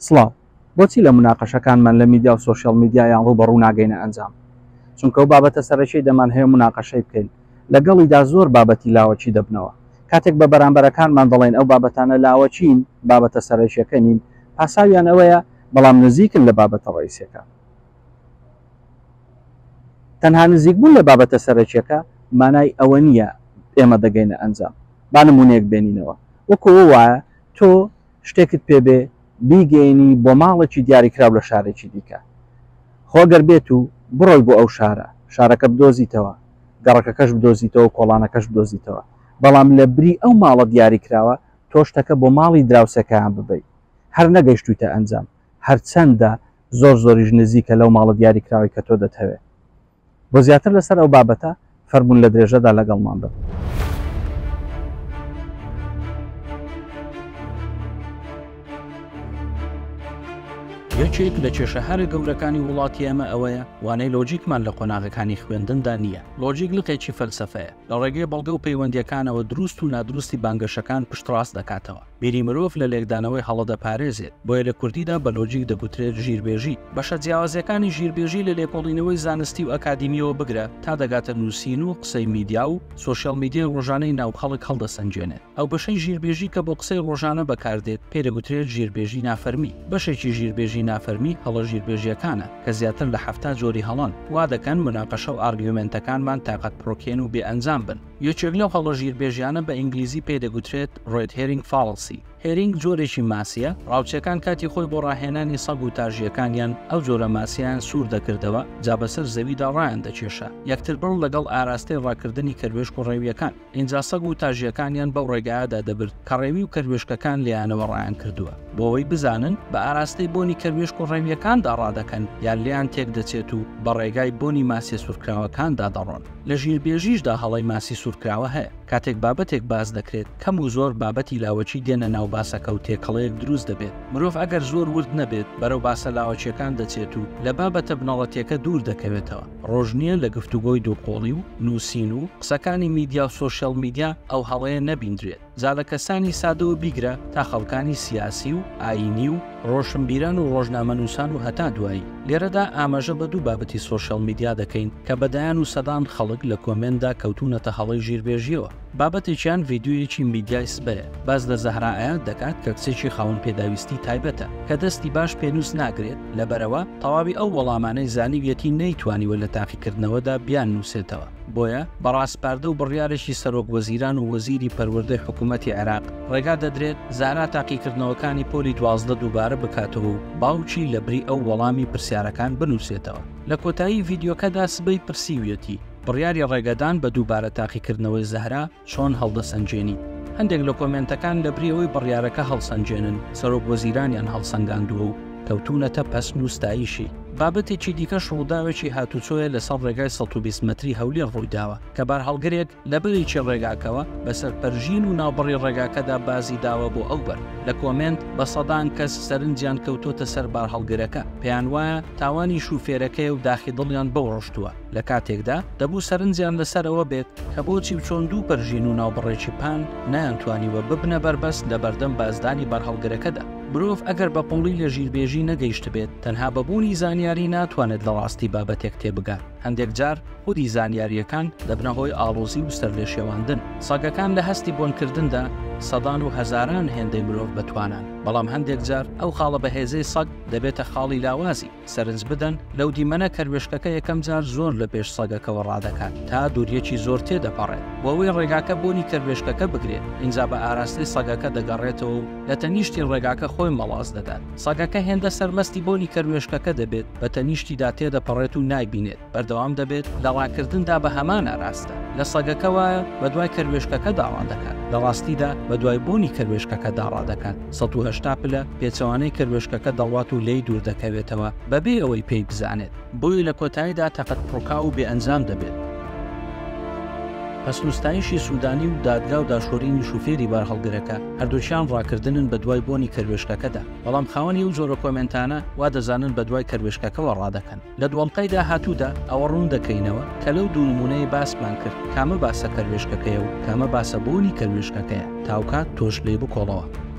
سڵاو بۆچی لە مناقەشەکانمان لە میدیا و سۆشیال میدیایان ڕوبەڕوو ناگەینە ئەنجام چونکە ئەو بابەتە سەرەکیی دەمان هەیە مناقەشەی بکەین لەگەڵیدا زۆر بابەتی لاوەچی دەبنەوە کاتێک بە بەرامبەرەکانمان دەڵێن ئەو بابەتانە لاوەچین بابەتە سەرەکیەکە نین پاساویان ئەوەیە بەڵام نزیکن لە بابەتە ڕئیسیەکە تەنها نزیکبوون لە بابەتە سەرەکیەکە مانای ئەوە نییە ئێمە دەگەینە ئەنجام با نمونەیەک بێنینەوە وەکو وایە تۆ شتێکت پێبێ بیگەینی بۆ ماڵێکی دیاریکراو لە شارێکی دیکە خۆگەر بێت و بڕۆی بۆ ئەو شارەکە بدۆزیتەوە گەڕەکەکەش بدۆزیتەوە کۆڵانەکەش بدۆزیتەوە بەڵام لە بری ئەو ماڵە دیاریکراوە تۆ شتەکە بۆ ماڵی دراوسەکەیان ببەی هەر نەگەیشتوتە ئەنجام هەرچەندە زۆریش نزیکە لەو ماڵە دیاریکراوی کە تۆ دەتەوێت بۆ زیاتر لەسەر ئەو بابەتە فەرمون لە درێژەدا لەگەڵمان بن. یەکێک لە کێشەهارە گەورەکانی وڵاتی ئێمە ئەوەیە وانەی لۆجیکمان لە قۆناغەکانی خوێندندا نییە. لۆجیک لقێکی فەلسەفەیە لە ڕێگەی بەڵگە و پەیوەندیەکانەوە دروست و نادروستی بانگەشەکان پشتڕاست دەکاتەوە. بیری مرۆڤ لە لێکدانەوەی هەڵەدەپارێزێت بۆیە لە کوردیدا بە لۆجیک دەگوترێت ژیربێژی. بەشە جیاوازەکانی ژیربێژی لە لێکۆڵینەوەی زانستی و ئەکادیمیەوە بگرە تا دەگاتە نووسین و قسەی میدیا و سۆشیال میدیای ڕۆژانەی ناوخەڵک هەڵدەسەنجێنێت. ئەو بەشەی ژیربێژی کە بۆ قسەی ڕۆژانە بەکاردێت پێ دەگوترێت ژیربێژی نافەرمی. بەشێکی ژیربێژی نافەرمی هەڵە ژیربێژیەکانە کە زیاتر لە 70 جۆری هەڵان وا دەکەن مناقەشە و ئارگیومنتەکانمان تاقەت پڕۆکێن و بێ ئەنجام بن. یەکێک لەو هەڵە ژیربێژیانە بە ئینگلیزی پێ دەگوترێت ڕێد هێرینگ فاڵسی. هێرینگ جۆرێکی ماسیە ڕاوچەکان کاتی خۆی بۆ ڕاهێنانی سەگ و تاژیەکانیان ئەو جۆرە ماسییان سوور دەکردەوە جا بەسەر زەویدا ڕایان دەکێشە یەکتر بڕ لەگەڵ ئاراستەی ڕاکردنی کەروێشک و ڕێویەکان ئینجا سەگ و تاژیەکانیان بەو ڕێگایەدا دەبرد کە ڕێوی و کەروێشکەکان لیانەوە ڕایان کردووە بۆەوەی بزانن بە ئاراستەی بۆنی کەروێشک و ڕێویەکاندا ڕادەکەن یان لیان تێک دەچێت و بە ڕێگای بۆنی ماسی سوورکراوەکاندا دەڕۆن. لە ژیربێژیشدا هەڵی ماسی سوورکراوە هەیە کاتێک بابەتێک باز دەکرێت کەم و زۆر بابەتی لاوەچی دێنە ناو باسەکە و تێکەڵەیەک دروست دەبێت. مرۆڤ ئەگەر زۆر ورد نەبێت بەرەو باسە لاوەچیەکان دەچێت و لە بابەتە بنەڵەتیەکە دوور دەکەوێتەوە. ڕۆژ نییە لە گفتوگۆی دووقۆڵی و نووسین و قسەکانی میدیا و سۆشیال میدیا ئەو هەڵەیە نەبیندرێت. جا لە کەسانی سادەوە بیگرە تا خەڵکانی سیاسی و ئاینی و ڕۆشنبیران و ڕۆژنامەنووسان و هەتا دوایی. لێرەدا ئاماژە بە دوو بابەتی سۆشیال میدیا دەکەین کە بەدایان و سەدان خەڵک لە کۆمنتدا کەوتونەتە هەڵەی ژیربێژیەوە. بابەتێکیان ڤیدیۆیەکی میدیای سبەیە باز لە زەهرایە دەکات کە کچێکی خاوەن پێداویستی تایبەتە کە دەستی باش پێنووس ناگرێت لەبەرەوە تەواوی ئەو وەڵامانەی زانیویەتی نەیتوانیوە لە تاقیکردنەوەدا بیان نووسێتەوە. بۆیە بەڕاستپاردە و بڕیارێکی سەرۆک وەزیران و وەزیری پەروەردەی حکوومەتی عێراق ڕێگا دەدرێت زارا تاقیکردنەوەکانی پۆلی 12 دووبارە بکاتەوە و باوکی لە بری ئەو وەڵامی پرسیارەکان بنووسێتەوە. لە کۆتایی ڤیدیۆکەدا سبەی پرسیویەتی بڕیاری ڕێگەدان بە دووبارە تاقیکردنەوەی زەهرا چۆن هەڵدەسەنجێنی. هەندێک لە کۆمنتەکان لە بریەوەی بڕیارەکە هەڵسەنجێنن سەرۆک وەزیرانیان هەڵسەنگاندووە و کەوتونەتە پەسن و ستایشی. بابەتێکی دیکەش ڕووداوێکی هاتوچۆیە لەسەر ڕێگای 120 مەتری هەولێر ڕوویداوە کە بار هەڵگرێک لە بەرێکی ڕێگاکەوە بەسەر پەرژین و ناوبڕی ڕێگاکەدا بازی داوە بۆ ئەو بەر. لە کۆمنت بە سەدان کەس سەرنجیان کەوتۆتە سەر بار هەڵگرەکە پێیان وایە تاوانی شوفێرەکەی و داخی دڵیان بەو ڕۆشتووە. لە کاتێکدا دەبوو سەرنجیان لەسەرەوە بێت کە بۆچی چۆن دوو پەرژین و ناوبڕێکی پان نەیانتوانیوە ببنە بەربەست لە بەردەم بازدانی بار هەڵگرەکەدا. مرۆڤ ئەگەر بە قوڵی لە ژیربێژی نەگەیشت بێت تەنها بەبوونی زانیاری ناتوانێت لە ڕاستی بابەتێک تێبگات. هەندێک جار خودی زانیاریەکان دەبنە هۆی ئاڵۆزی و سەرلێشێواندن. سەگەکان لە هەستی بۆنکردندا سەدان و هەزاران هێندەی مرۆڤ بتوانن بەڵام هەندێک جار ئەو خاڵە بەهێزەی سەگ دەبێتە خاڵی لاوازی سەرنج بدەن لەو دیمەنە کەروێشکەکە یەکەم جار زۆر لە پێش سەگەکەەوە ڕادەکات تا دووریەکی زۆر تێدەپەڕێت بۆەوەی ڕێگاکە بۆنی کەروێشکەکە بگرێت اینجا بە ئاراستەی سەگەکە دەگەڕێتەوە و لە تەنیشتی ڕێگاکە خۆی مەڵاز دەدات. سەگەکە هێندە سەرمەستی بۆنی کەروێشکەکە دەبێت بە تەنیشتیدا تێدەپەڕێت و نایبینێت بەردەوام دەبێت لە ڕاکردندا بە هەمان ئاراستە لە سەگەکەوە بە دوای کەروێشکەکە داڕان دەکات لە ڕاستیدا بە دوای بۆنی کەروێشکەکە داڕا دەکات 180 پلە پێچەوانەی کەروێشکەکە دەڵات و لێی دوور دەکەوێتەوە بەبێ ئەوەی پێی بزانێت بۆی لە کۆتاییدا تەقەت پڕۆکا و بێ ئەنجام دەبێت. پەسنووستایشی سوودانی و دادگا و داشۆرینی شوفێری بار هەڵگرەکە هەردووچیان ڕاکردنن بە دوای بۆنی کەروێشکەکەدا بەڵام خاوەنی و جۆرە کۆمنتانە وا دەزانن بە دوای کەروێشکەکەەوە ڕادەکەن. لە دووەڵقەیدا هاتوودا ئەوە ڕوون دەکەینەوە کە لەو دوو نمونەی باسمان کرد کامە باسە کەروێشکەکەیە و کامە باسە بۆنی کەروێشکەکەیە تاوکات تۆش لێ بکۆڵەوە.